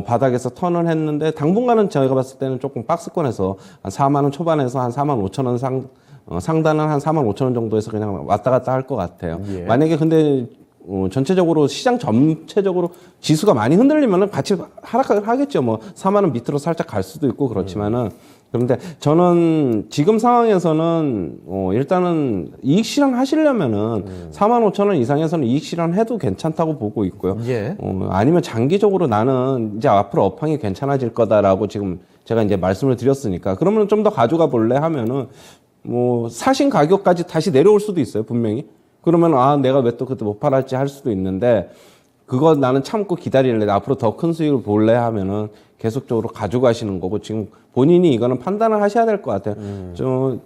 바닥에서 턴을 했는데 당분간은 저희가 봤을 때는 조금 박스권에서 한 4만 원 초반에서 한 4만 5천 원 상단은 한 4만 5천 원 정도에서 그냥 왔다 갔다 할 것 같아요. 예. 만약에 근데 전체적으로 시장 전체적으로 지수가 많이 흔들리면은 같이 하락을 하겠죠. 뭐 4만 원 밑으로 살짝 갈 수도 있고 그렇지만은 그런데 저는 지금 상황에서는 일단은 이익 실현 하시려면은 4만 5천 원 이상에서는 이익 실현 해도 괜찮다고 보고 있고요. 예. 아니면 장기적으로 나는 이제 앞으로 업황이 괜찮아질 거다라고 지금 제가 이제 말씀을 드렸으니까 그러면 좀 더 가져가 볼래 하면은 뭐 사신 가격까지 다시 내려올 수도 있어요, 분명히. 그러면 내가 왜 또 그때 못 팔았지 할 수도 있는데 그거 나는 참고 기다릴래. 앞으로 더 큰 수익을 볼래 하면은 계속적으로 가져가시는 거고 지금 본인이 이거는 판단을 하셔야 될 것 같아요.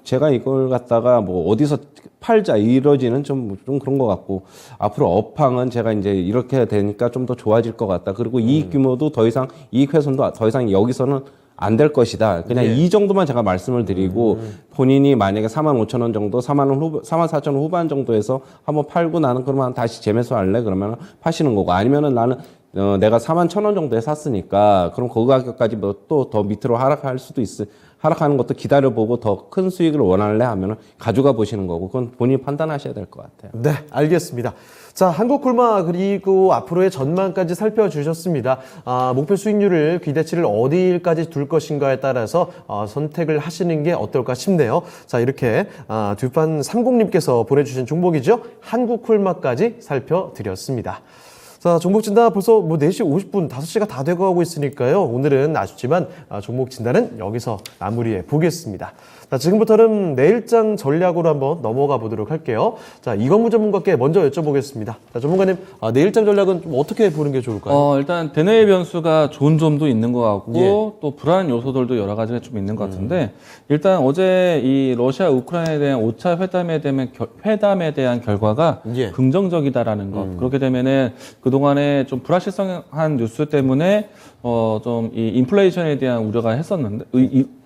제가 이걸 갖다가 뭐 어디서 팔자 이러지는 좀 그런 것 같고 앞으로 업황은 제가 이제 이렇게 되니까 좀 더 좋아질 것 같다. 그리고 이익 규모도 더 이상 이익 훼손도 더 이상 여기서는 안 될 것이다. 그냥 이 정도만 제가 말씀을 드리고 본인이 만약에 4만 5천 원 정도, 4만 4천 원 후반 정도에서 한번 팔고 나는 그러면 다시 재매수할래? 그러면 파시는 거고 아니면은 나는 내가 4만 1천 원 정도에 샀으니까 그럼 그 가격까지 뭐 또 더 밑으로 하락할 수도 하락하는 것도 기다려보고 더 큰 수익을 원할래 하면은 가져가 보시는 거고 그건 본인이 판단하셔야 될 것 같아요. 네, 알겠습니다. 자, 한국콜마 그리고 앞으로의 전망까지 살펴주셨습니다. 목표 수익률을 기대치를 어디까지 둘 것인가에 따라서 선택을 하시는 게 어떨까 싶네요. 자, 이렇게 듀판 30님께서 보내주신 종목이죠. 한국콜마까지 살펴드렸습니다. 자, 종목 진단 벌써 뭐 4시 50분, 5시가 다 돼가고 있으니까요. 오늘은 아쉽지만 종목 진단은 여기서 마무리해 보겠습니다. 자, 지금부터는 내일장 전략으로 한번 넘어가 보도록 할게요. 자, 이건무 전문가께 먼저 여쭤보겠습니다. 자, 전문가님, 내일장 전략은 좀 어떻게 보는 게 좋을까요? 일단 대내외 변수가 좋은 점도 있는 것 같고 예. 또 불안 요소들도 여러 가지가 좀 있는 것 같은데 일단 어제 이 러시아 우크라이나에 대한 5차 회담에 대한 결과가 예. 긍정적이다라는 것. 그렇게 되면은 그동안에 좀 불확실성한 뉴스 때문에 좀 이 인플레이션에 대한 우려가 했었는데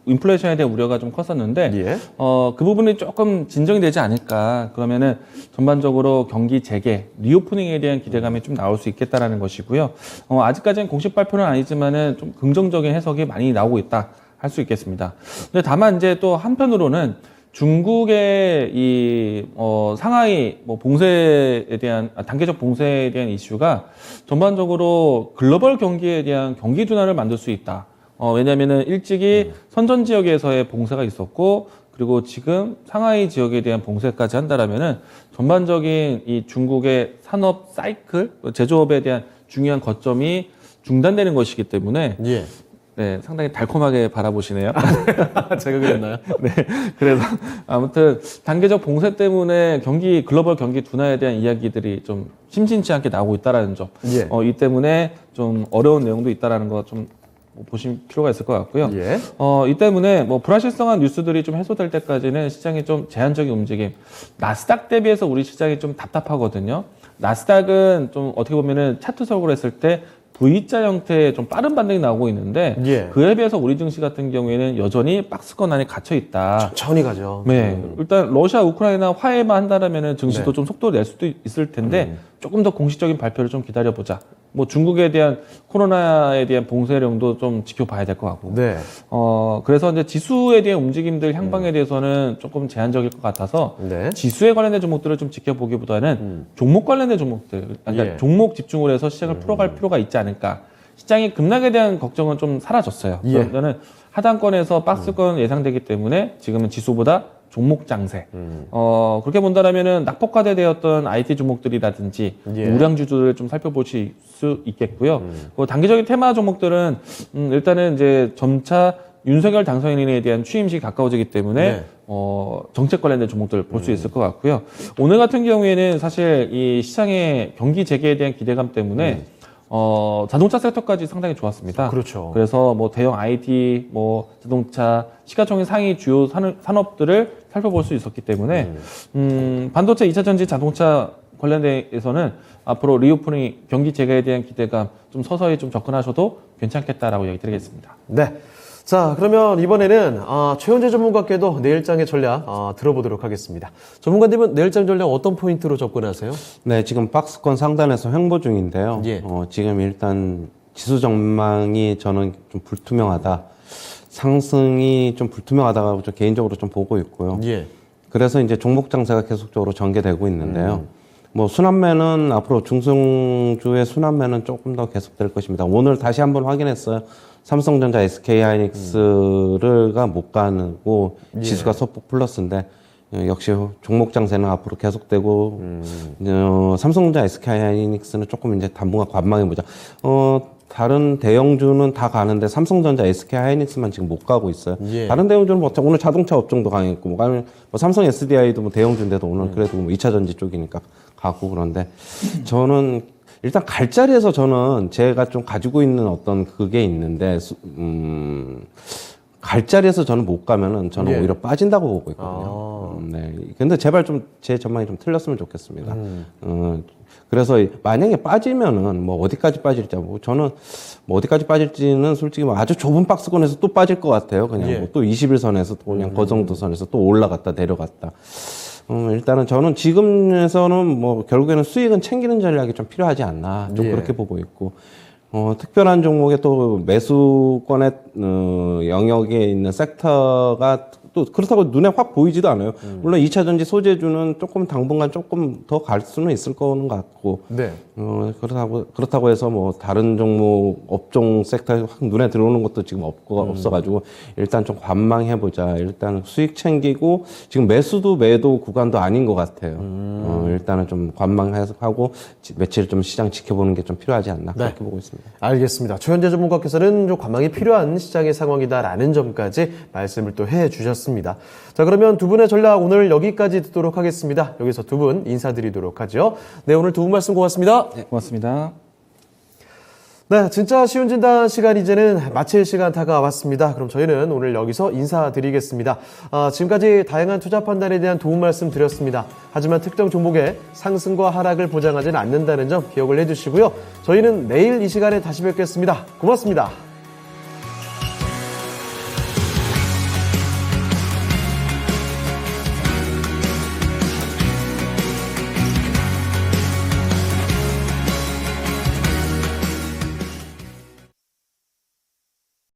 인플레이션에 대한 우려가 좀 컸었는데 예. 그 부분이 조금 진정이 되지 않을까. 그러면은 전반적으로 경기 재개, 리오프닝에 대한 기대감이 좀 나올 수 있겠다라는 것이고요. 아직까지는 공식 발표는 아니지만은 좀 긍정적인 해석이 많이 나오고 있다 할 수 있겠습니다. 근데 다만 이제 또 한편으로는 중국의 이 상하이 뭐 봉쇄에 대한 단계적 봉쇄에 대한 이슈가 전반적으로 글로벌 경기에 대한 경기 둔화를 만들 수 있다. 왜냐면은 일찍이 선전 지역에서의 봉쇄가 있었고 그리고 지금 상하이 지역에 대한 봉쇄까지 한다라면은 전반적인 이 중국의 산업 사이클, 제조업에 대한 중요한 거점이 중단되는 것이기 때문에 예. 네, 상당히 달콤하게 바라보시네요. 제가 그랬나요? 네. 그래서 아무튼 단계적 봉쇄 때문에 글로벌 경기 둔화에 대한 이야기들이 좀 심심치 않게 나오고 있다라는 점. 예. 이 때문에 좀 어려운 내용도 있다라는 거 좀 보실 필요가 있을 것 같고요. 예. 이 때문에 뭐 불확실성한 뉴스들이 좀 해소될 때까지는 시장이 좀 제한적인 움직임. 나스닥 대비해서 우리 시장이 좀 답답하거든요. 나스닥은 좀 어떻게 보면은 차트석으로 했을 때 V자 형태의 좀 빠른 반등이 나오고 있는데 예. 그에 비해서 우리 증시 같은 경우에는 여전히 박스권 안에 갇혀 있다. 천천히 가죠. 네. 일단 러시아 우크라이나 화해만 한다라면은 증시도 네. 좀 속도를 낼 수도 있을 텐데 조금 더 공식적인 발표를 좀 기다려보자. 뭐 중국에 대한 코로나에 대한 봉쇄령도 좀 지켜봐야 될 것 같고. 네. 그래서 이제 지수에 대한 움직임들 향방에 대해서는 조금 제한적일 것 같아서 네. 지수에 관련된 종목들을 좀 지켜보기보다는 종목 관련된 종목들, 그러니까 예. 종목 집중을 해서 시장을 풀어갈 필요가 있지 않을까. 시장이 급락에 대한 걱정은 좀 사라졌어요. 예. 그러니까는 하단권에서 박스권 예상되기 때문에 지금은 지수보다 종목 장세. 그렇게 본다라면은 낙폭과대되었던 IT 종목들이라든지 예. 우량주들을 좀 살펴보실 수 있겠고요. 그 단기적인 테마 종목들은 일단은 이제 점차 윤석열 당선인에 대한 취임식이 가까워지기 때문에 네. 정책 관련된 종목들 볼 수 있을 것 같고요. 오늘 같은 경우에는 사실 이 시장의 경기 재개에 대한 기대감 때문에 자동차 섹터까지 상당히 좋았습니다. 그렇죠. 그래서 뭐 대형 IT, 뭐 자동차, 시가총액 상위 주요 산업들을 살펴볼 수 있었기 때문에 반도체, 2차 전지, 자동차 관련돼서는 앞으로 리오프닝 경기 재개에 대한 기대감 좀 서서히 좀 접근하셔도 괜찮겠다라고 얘기 드리겠습니다. 네. 자, 그러면 이번에는 최현재 전문가께도 내일장의 전략 들어보도록 하겠습니다. 전문가님은 내일장 전략 어떤 포인트로 접근하세요? 네, 지금 박스권 상단에서 횡보 중인데요. 예. 지금 일단 지수 전망이 저는 좀 불투명하다. 상승이 좀 불투명하다고 좀 개인적으로 좀 보고 있고요. 예. 그래서 이제 종목 장세가 계속적으로 전개되고 있는데요. 뭐 순환매는 앞으로 중성주의 순환매는 조금 더 계속될 것입니다. 오늘 다시 한번 확인했어요. 삼성전자, SK하이닉스가 못 가고 지수가 소폭 플러스인데 역시 종목 장세는 앞으로 계속되고 삼성전자, SK하이닉스는 조금 이제 당분간 관망해 보자. 다른 대형주는 다 가는데 삼성전자, SK하이닉스만 지금 못 가고 있어요. 예. 다른 대형주는 뭐 오늘 자동차 업종도 강했고 뭐 삼성 SDI도 뭐 대형주인데도 오늘 그래도 뭐 2차 전지 쪽이니까 가고 그런데 저는 일단 갈 자리에서 저는 제가 좀 가지고 있는 어떤 그게 있는데 갈 자리에서 저는 못 가면은 저는 예. 오히려 빠진다고 보고 있거든요. 네. 근데 제발 좀 제 전망이 좀 틀렸으면 좋겠습니다. 그래서 만약에 빠지면은 뭐 어디까지 빠질지 뭐 저는 뭐 어디까지 빠질지는 솔직히 뭐 아주 좁은 박스권에서 또 빠질 것 같아요. 그냥 예. 뭐 또 21선에서 또 그냥 그 정도 선에서 또 올라갔다 내려갔다. 일단은 저는 지금에서는 뭐 결국에는 수익은 챙기는 전략이 좀 필요하지 않나 좀 예. 그렇게 보고 있고 특별한 종목에 또 매수권의 영역에 있는 섹터가 또 그렇다고 눈에 확 보이지도 않아요. 물론 2차 전지 소재주는 조금 당분간 조금 더 갈 수는 있을 거는 같고 네. 그렇다고 해서 뭐 다른 종목 업종 섹터에 확 눈에 들어오는 것도 지금 없어가지고 일단 좀 관망해보자. 일단 수익 챙기고 지금 매도 구간도 아닌 것 같아요. 일단은 좀 관망하고 며칠 좀 시장 지켜보는 게 좀 필요하지 않나 그렇게 보고 있습니다. 알겠습니다. 최현재 전문가께서는 좀 관망이 필요한 시장의 상황이다라는 점까지 말씀을 또 해주셨습니다. 자, 그러면 두 분의 전략 오늘 여기까지 듣도록 하겠습니다. 여기서 두 분 인사드리도록 하죠. 네, 오늘 두 분 말씀 고맙습니다. 네, 고맙습니다. 네, 진짜 쉬운 진단 시간 이제는 마칠 시간 다가왔습니다. 그럼 저희는 오늘 여기서 인사드리겠습니다. 지금까지 다양한 투자 판단에 대한 도움 말씀 드렸습니다. 하지만 특정 종목의 상승과 하락을 보장하지는 않는다는 점 기억을 해주시고요. 저희는 내일 이 시간에 다시 뵙겠습니다. 고맙습니다.